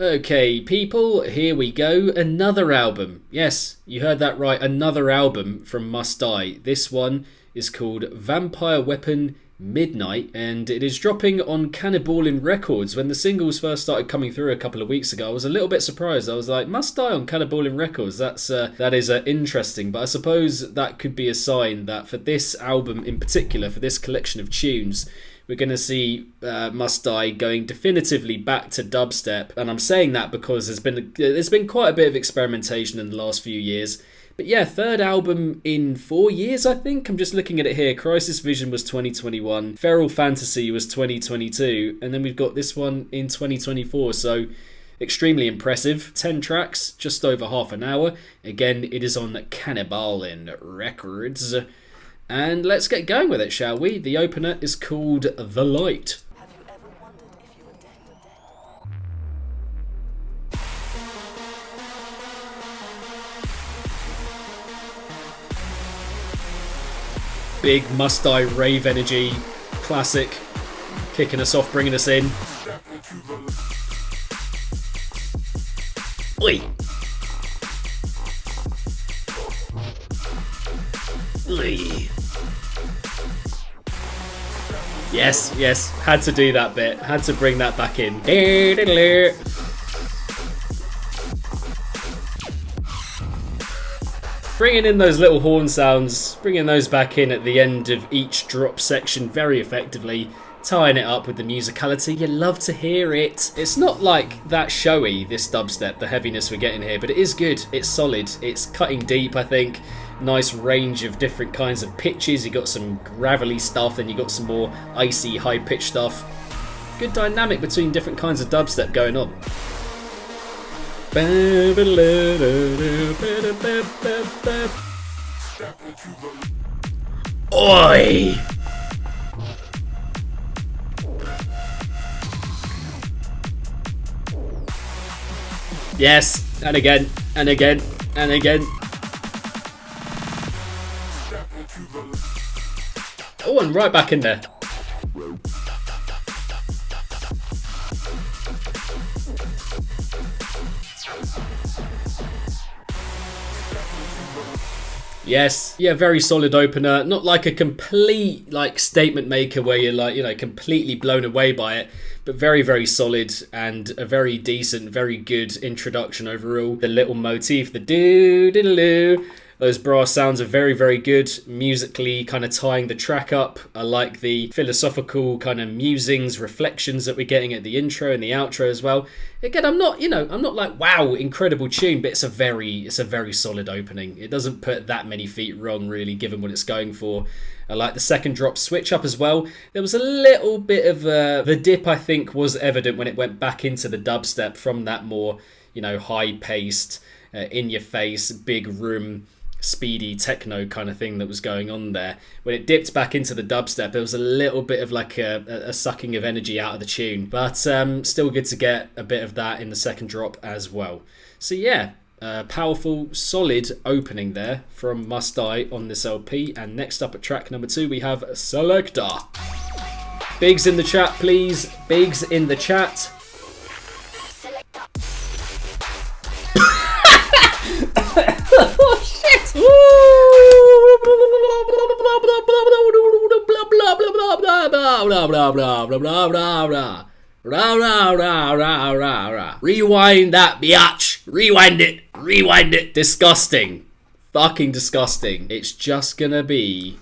Okay, people, here we go. Another album. Yes, you heard that right. Another album from Must Die. This one is called Vampire Weapon Midnight, and it is dropping on Canniballin Records. When the singles first started coming through a couple of weeks ago, I was a little bit surprised. I was like, Must Die on Canniballin Records. That is interesting, but I suppose that could be a sign that for this album in particular, for this collection of tunes, we're going to see Must Die going definitively back to dubstep. And I'm saying that because there's been quite a bit of experimentation in the last few years. But yeah, third album in 4 years, I think. I'm just looking at it here. Crisis Vision was 2021. Feral Fantasy was 2022. And then we've got this one in 2024. So extremely impressive. 10 tracks, just over half an hour. Again, it is on Canniballin Records. And let's get going with it, shall we? The opener is called The Light. Have you ever wondered if you were dead? Big Must Die rave energy, classic, kicking us off, bringing us in. Oi! Oi! Yes, had to do that bit, had to bring that back in. Bringing in those little horn sounds, bringing those back in at the end of each drop section very effectively, tying it up with the musicality. You love to hear it. It's not like that showy, this dubstep, the heaviness we're getting here, but it is good. It's solid. It's cutting deep, I think. Nice range of different kinds of pitches. You got some gravelly stuff, then you got some more icy, high-pitched stuff. Good dynamic between different kinds of dubstep going on. Oi! Yes, and again, and again, and again. Oh, and right back in there. Yes, yeah, very solid opener. Not like a complete statement maker where you're completely blown away by it, but very, very solid and a very decent, very good introduction overall. The little motif, the doo-diddle-doo. Those brass sounds are very, very good, musically kind of tying the track up. I like the philosophical kind of musings, reflections that we're getting at the intro and the outro as well. Again, I'm not like, wow, incredible tune, but it's a very solid opening. It doesn't put that many feet wrong, really, given what it's going for. I like the second drop switch up as well. There was a little bit of the dip, I think, was evident when it went back into the dubstep from that more, high-paced, in-your-face, big room, speedy techno kind of thing that was going on there. When it dipped back into the dubstep, there was a little bit of like a sucking of energy out of the tune, but still good to get a bit of that in the second drop as well. So yeah, powerful, solid opening there from Must Die on this LP. And next up at track number 2, we have Selector. Bigs in the chat, please. Bigs in the chat. Oh shit! Rewind that, biatch! Rewind it! Disgusting. Fucking disgusting. It's just gonna be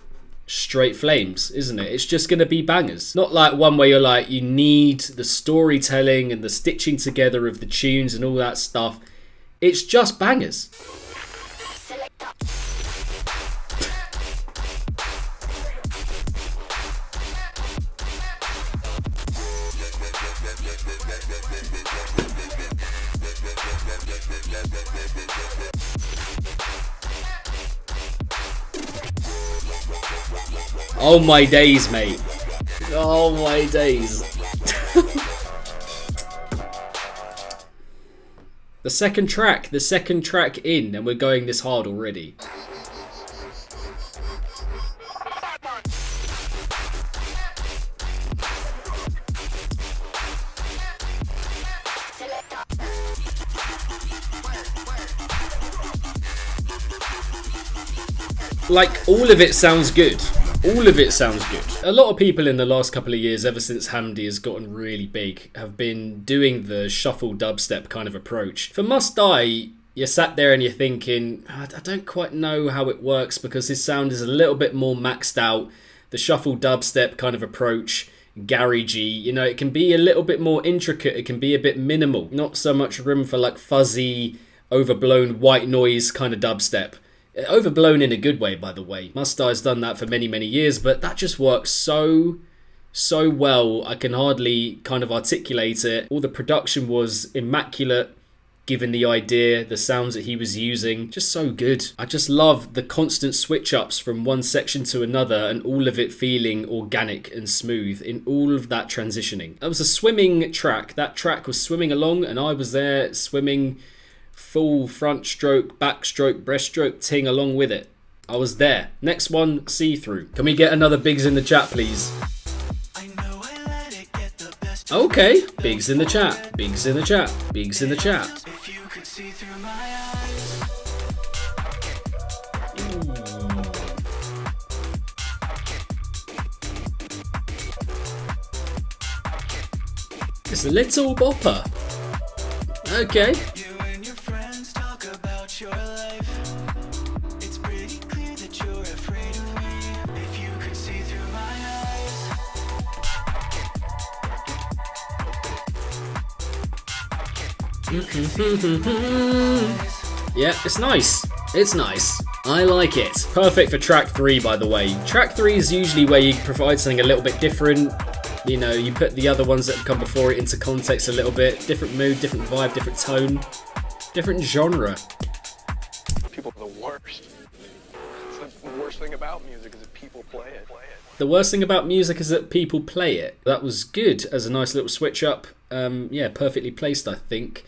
straight flames, isn't it? It's just gonna be bangers. Not like one where you're like, you need the storytelling and the stitching together of the tunes and all that stuff. It's just bangers. Oh my days, mate. Oh my days. The second track in, and we're going this hard already. Like, all of it sounds good. All of it sounds good. A lot of people in the last couple of years, ever since Hamdi has gotten really big, have been doing the shuffle dubstep kind of approach. For Must Die, you're sat there and you're thinking, I don't quite know how it works because his sound is a little bit more maxed out. The shuffle dubstep kind of approach, garagey, you know, it can be a little bit more intricate. It can be a bit minimal. Not so much room for like fuzzy, overblown white noise kind of dubstep. Overblown in a good way, by the way. Must Die's done that for many, many years, but that just works so well. I can hardly kind of articulate it. All the production was immaculate, given the idea, the sounds that he was using. Just so good. I just love the constant switch-ups from one section to another and all of it feeling organic and smooth in all of that transitioning. That was a swimming track. That track was swimming along and I was there swimming full front stroke, back stroke, breaststroke ting along with it. I was there. Next one, see-through. Can we get another Bigs in the chat, please? Okay, Bigs in the chat, Bigs in the chat, Bigs in the chat. It's a little bopper. Okay. Yeah, it's nice. It's nice. I like it. Perfect for track 3, by the way. Track 3 is usually where you provide something a little bit different. You know, you put the other ones that have come before it into context a little bit. Different mood, different vibe, different tone, different genre. People are the worst. It's like the worst thing about music is that people play it. The worst thing about music is that people play it. That was good as a nice little switch up. Yeah, perfectly placed, I think,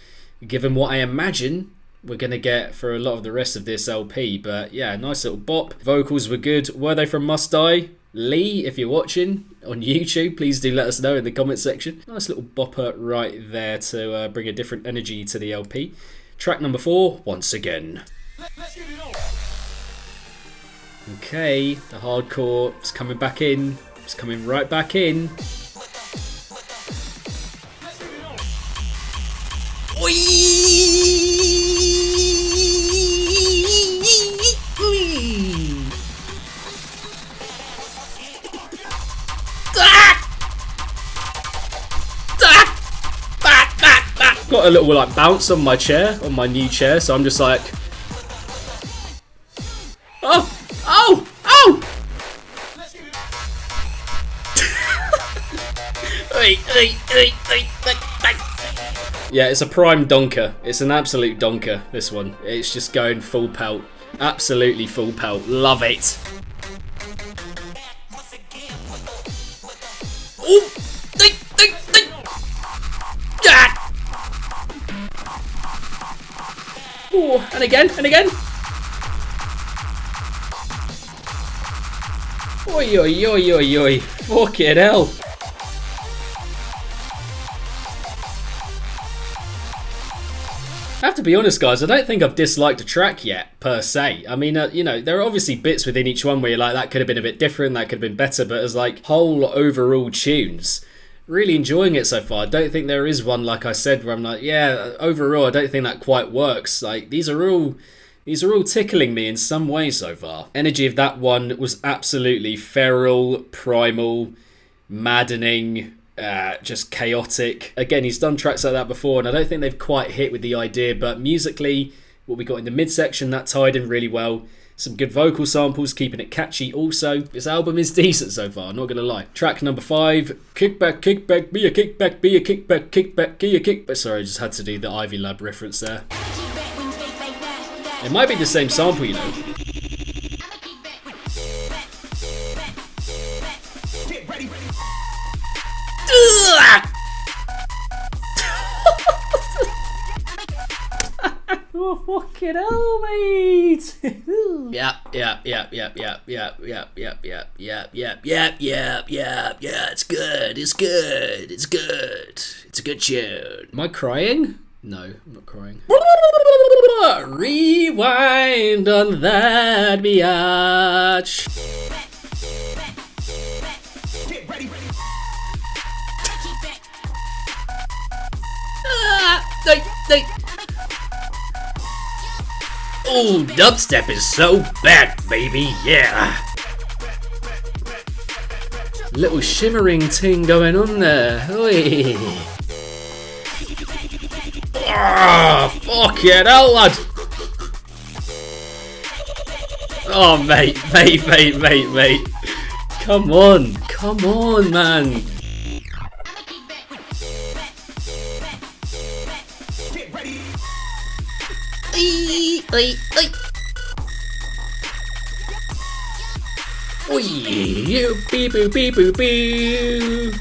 given what I imagine we're going to get for a lot of the rest of this LP. But yeah, nice little bop. Vocals were good. Were they from Must Die? Lee, if you're watching on YouTube, please do let us know in the comment section. Nice little bopper right there to bring a different energy to the LP. Track number 4, Once Again. Let's get it on. Okay, the hardcore is coming back in. It's coming right back in. Got a little like bounce on my chair, on my new chair, so I'm just like, oh, oh, oh! Yeah, it's a prime donker. It's an absolute donker, this one. It's just going full pelt. Absolutely full pelt. Love it. Ooh. Ooh, and again, and again. Oi, oi, oi, oi, oi. Fucking hell. I have to be honest, guys, I don't think I've disliked a track yet, per se. I mean, you know, there are obviously bits within each one where you're like, that could have been a bit different, that could have been better, but as like whole overall tunes, really enjoying it so far. I don't think there is one, like I said, where I'm like, yeah, overall, I don't think that quite works. Like, these are all tickling me in some way so far. Energy of that one was absolutely feral, primal, maddening, just chaotic. Again, he's done tracks like that before, and I don't think they've quite hit with the idea, but musically, what we got in the midsection, that tied in really well. Some good vocal samples, keeping it catchy also. This album is decent so far, not gonna lie. Track number 5, kickback, kickback, be a kickback, be a kickback, kickback, be a kickback. Sorry, I just had to do the Ivy Lab reference there. It might be the same sample, you know. Oh, fucking hell, mate! Yeah, it's good, it's good, it's good. It's a good tune. Am I crying? No, I'm not crying. Rewind on that biatch. Oh, dubstep is so bad, baby, yeah. Little shimmering ting going on there. Oi. Ah, fuck it hell, lad. Oh, mate. Come on, man. Oi, you beep boo beep boo boo.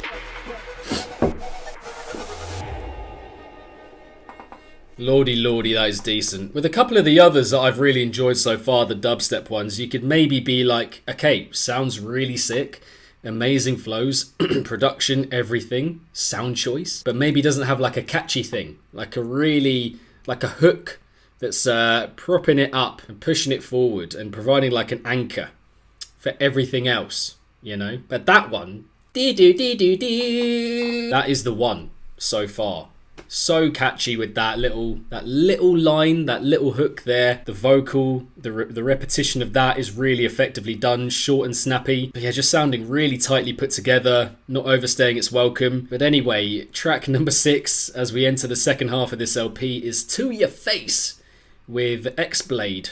Lordy, that is decent. With a couple of the others that I've really enjoyed so far, the dubstep ones, you could maybe be like, okay, sounds really sick, amazing flows, production, everything, sound choice, but maybe doesn't have like a catchy thing, like a hook that's propping it up and pushing it forward and providing like an anchor for everything else, you know? But that one, that is the one so far. So catchy with that little line, that little hook there. The vocal, the repetition of that is really effectively done, short and snappy. But yeah, just sounding really tightly put together, not overstaying its welcome. But anyway, track number 6 as we enter the second half of this LP is To Your Face with X-Blade.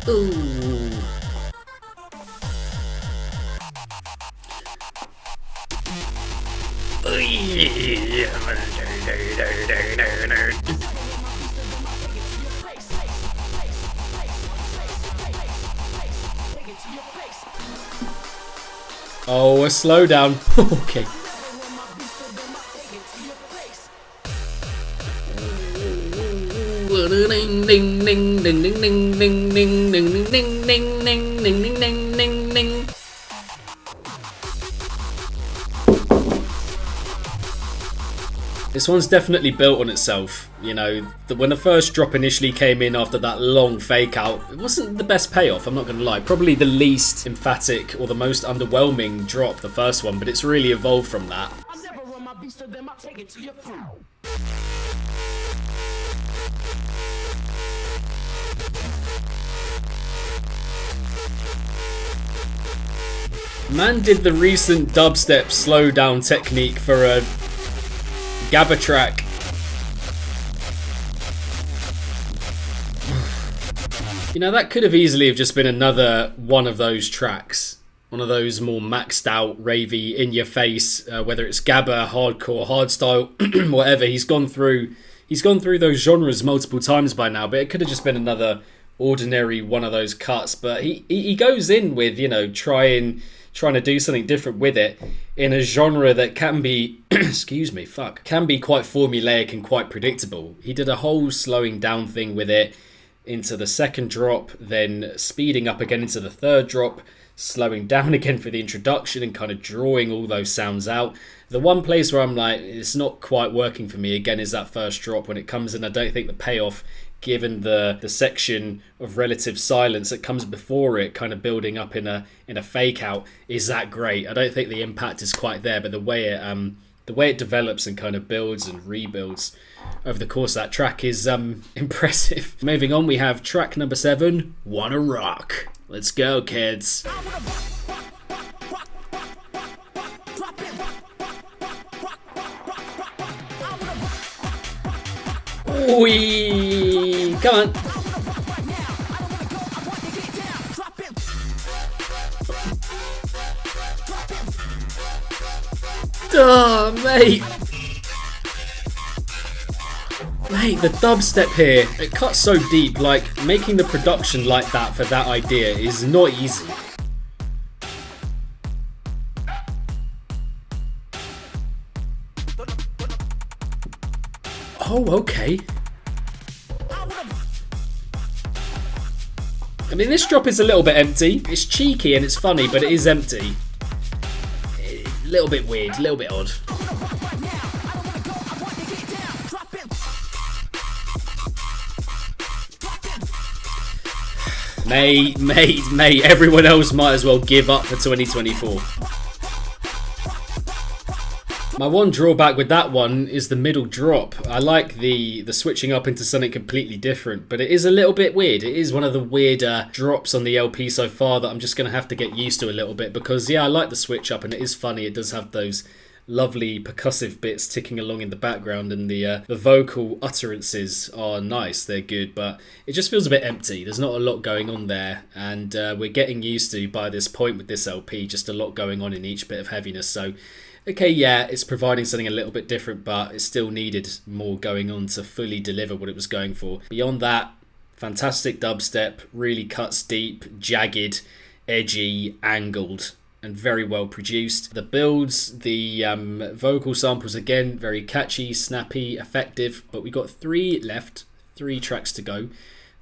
Ooh. Oh, a slowdown. Okay. Ding ding ding ding ding ding ding ding ding ding ding ding ding ding ding ding. This one's definitely built on itself. You know, when the first drop initially came in after that long fake out, it wasn't the best payoff, I'm not going to lie. Probably the least emphatic or the most underwhelming drop, the first one, but it's really evolved from that. Man did the recent dubstep slowdown technique for a Gabba track. You know, that could have easily have just been another one of those tracks. One of those more maxed out, ravey, in your face, whether it's Gabba, hardcore, hardstyle, whatever. He's gone through those genres multiple times by now, but it could have just been another ordinary one of those cuts. But he goes in with, you know, trying to do something different with it in a genre that can be can be quite formulaic and quite predictable. He did a whole slowing down thing with it into the second drop, then speeding up again into the third drop, slowing down again for the introduction and kind of drawing all those sounds out. The one place where I'm like, it's not quite working for me again is that first drop. When it comes in, I don't think the payoff, given the section of relative silence that comes before it, kind of building up in a fake out, is that great. I don't think the impact is quite there, but the way it develops and kind of builds and rebuilds over the course of that track is impressive. Moving on, we have track number 7, Wanna Rock. Let's go, kids. Wee, come on. Oh, mate. Mate, the dubstep here, it cuts so deep, like, making the production like that for that idea is not easy. Oh, okay. I mean, this drop is a little bit empty. It's cheeky and it's funny, but it is empty. A little bit weird, a little bit odd. Mate, everyone else might as well give up for 2024. My one drawback with that one is the middle drop. I like the switching up into something completely different, but it is a little bit weird. It is one of the weirder drops on the LP so far that I'm just going to have to get used to a little bit, because yeah, I like the switch up and it is funny. It does have those lovely percussive bits ticking along in the background, and the vocal utterances are nice, they're good, but it just feels a bit empty. There's not a lot going on there, and we're getting used to, by this point with this LP, just a lot going on in each bit of heaviness. So okay, yeah, it's providing something a little bit different, but it still needed more going on to fully deliver what it was going for. Beyond that, fantastic dubstep, really cuts deep, jagged, edgy, angled, and very well produced. The builds, the vocal samples, again, very catchy, snappy, effective, but we got 3 left, 3 tracks to go.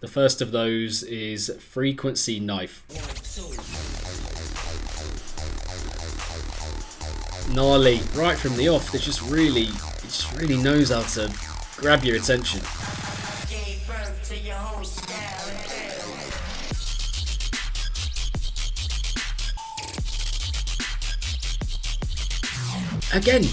The first of those is Frequency Knife. Gnarly, right from the off. It just really knows how to grab your attention. Again.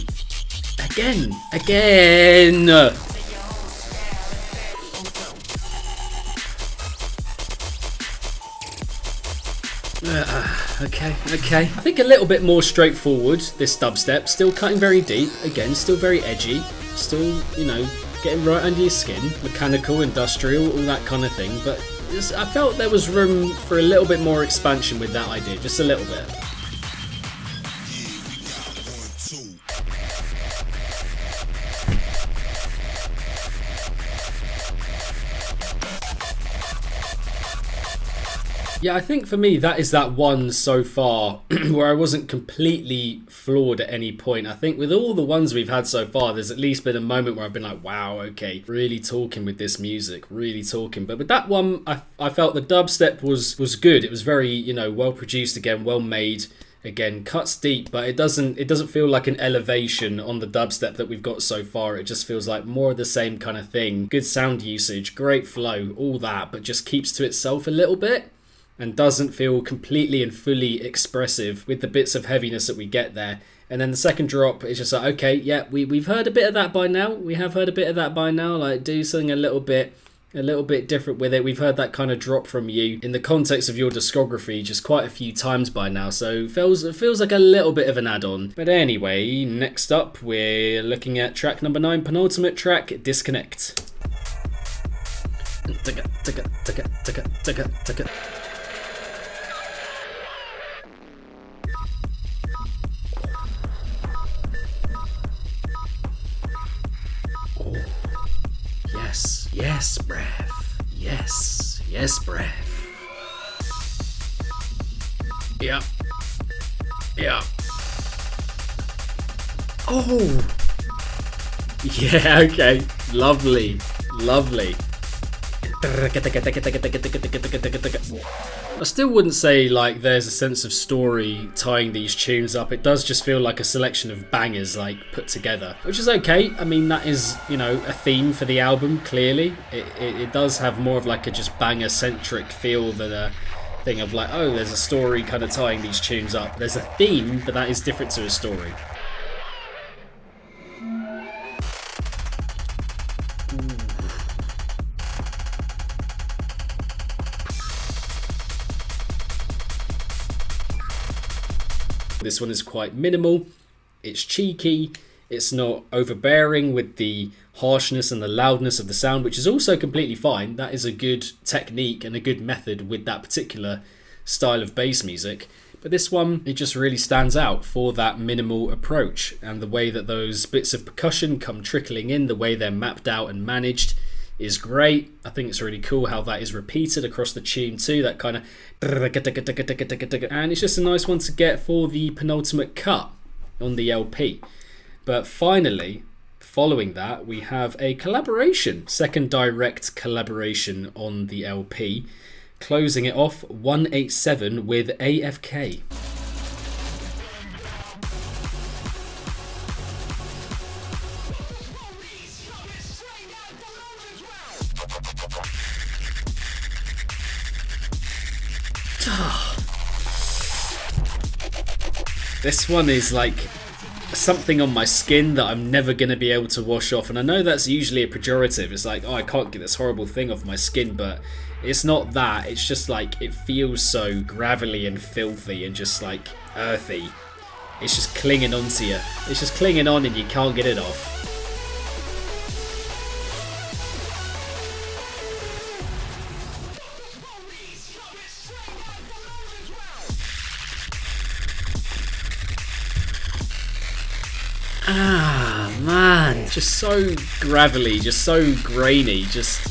Okay. I think a little bit more straightforward, this dubstep. Still cutting very deep. Again, still very edgy. Still, getting right under your skin. Mechanical, industrial, all that kind of thing. But I felt there was room for a little bit more expansion with that idea. Just a little bit. Yeah, I think for me that is that one so far where I wasn't completely floored at any point. I think with all the ones we've had so far, there's at least been a moment where I've been like, wow, okay, really talking with this music, really talking. But with that one, I felt the dubstep was good. It was very, well produced again, well made. Again, cuts deep, but it doesn't feel like an elevation on the dubstep that we've got so far. It just feels like more of the same kind of thing. Good sound usage, great flow, all that, but just keeps to itself a little bit. And doesn't feel completely and fully expressive with the bits of heaviness that we get there. And then the second drop is just like, okay, yeah, we've heard a bit of that by now. We have heard a bit of that by now. Like, do something a little bit different with it. We've heard that kind of drop from you in the context of your discography just quite a few times by now. So it feels like a little bit of an add-on. But anyway, next up, we're looking at track number 9, penultimate track, Disconnect. Yes, breath. Yes, breath. Yeah. Oh. Yeah, okay. Lovely. I still wouldn't say like there's a sense of story tying these tunes up. It does just feel like a selection of bangers like put together, which is okay. I mean, that is, a theme for the album, clearly. It does have more of like a just banger centric feel than a thing of like, oh, there's a story kind of tying these tunes up. There's a theme, but that is different to a story. This one is quite minimal, it's cheeky, it's not overbearing with the harshness and the loudness of the sound, which is also completely fine. That is a good technique and a good method with that particular style of bass music. But this one, it just really stands out for that minimal approach, and the way that those bits of percussion come trickling in, the way they're mapped out and managed is great. I think it's really cool how that is repeated across the tune too, that kind of, and it's just a nice one to get for the penultimate cut on the LP. But finally following that, we have a collaboration, second direct collaboration on the LP, closing it off 187 with AFK. This one is like something on my skin that I'm never going to be able to wash off, and I know that's usually a pejorative. It's like, oh, I can't get this horrible thing off my skin, but it's not that. It's just like it feels so gravelly and filthy and just like earthy. It's just clinging onto you. It's just clinging on and you can't get it off. Ah, man. Just so gravelly, just so grainy, just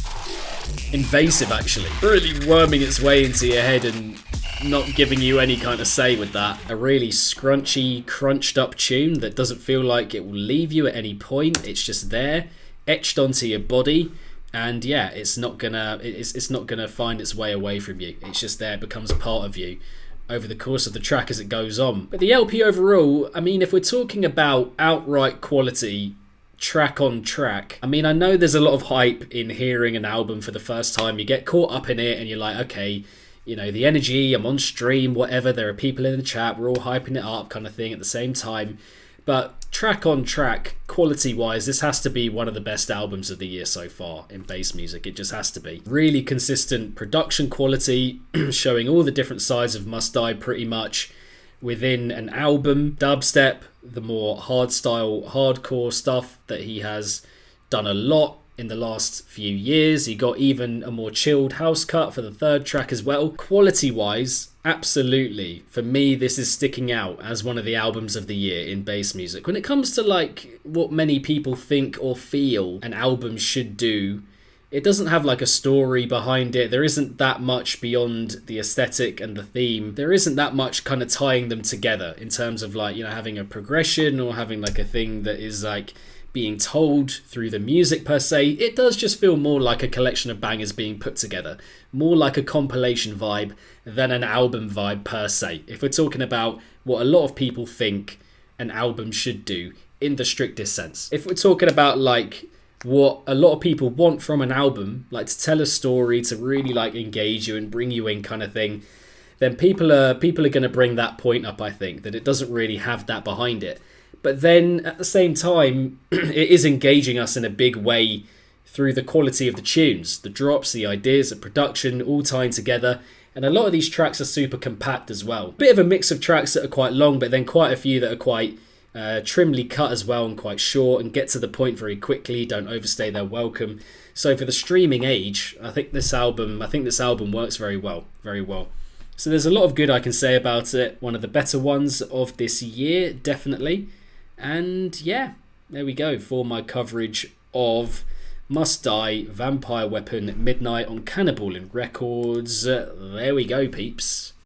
invasive actually. Really worming its way into your head and not giving you any kind of say with that. A really scrunchy, crunched up tune that doesn't feel like it will leave you at any point. It's just there, etched onto your body. And yeah, it's not gonna find its way away from you. It's just there, it becomes a part of you over the course of the track as it goes on. But the LP overall, I mean, if we're talking about outright quality, track on track, I mean, I know there's a lot of hype in hearing an album for the first time. You get caught up in it and you're like, okay, you know, the energy, I'm on stream, whatever, there are people in the chat, we're all hyping it up kind of thing at the same time. But track on track, quality-wise, this has to be one of the best albums of the year so far in bass music. It just has to be. Really consistent production quality, showing all the different sides of Must Die pretty much within an album. Dubstep, the more hardstyle, hardcore stuff that he has done a lot in the last few years. He got even a more chilled house cut for the third track as well. Quality-wise, absolutely, for me, this is sticking out as one of the albums of the year in bass music. When it comes to like what many people think or feel an album should do, it doesn't have like a story behind it. There isn't that much beyond the aesthetic and the theme. There isn't that much kind of tying them together in terms of like, you know, having a progression or having like a thing that is like being told through the music per se. It does just feel more like a collection of bangers being put together, more like a compilation vibe than an album vibe per se. If we're talking about what a lot of people think an album should do in the strictest sense. If we're talking about like what a lot of people want from an album, like to tell a story, to really like engage you and bring you in kind of thing, then people are going to bring that point up, I think, that it doesn't really have that behind it. But then at the same time, it is engaging us in a big way through the quality of the tunes, the drops, the ideas, the production, all tying together. And a lot of these tracks are super compact as well. Bit of a mix of tracks that are quite long, but then quite a few that are quite trimly cut as well and quite short and get to the point very quickly, don't overstay their welcome. So for the streaming age, I think this album works very well, very well. So there's a lot of good I can say about it. One of the better ones of this year, definitely. And yeah, there we go for my coverage of Must Die, Vampire Weapon, Midnight on Cannibal Records. There we go, peeps.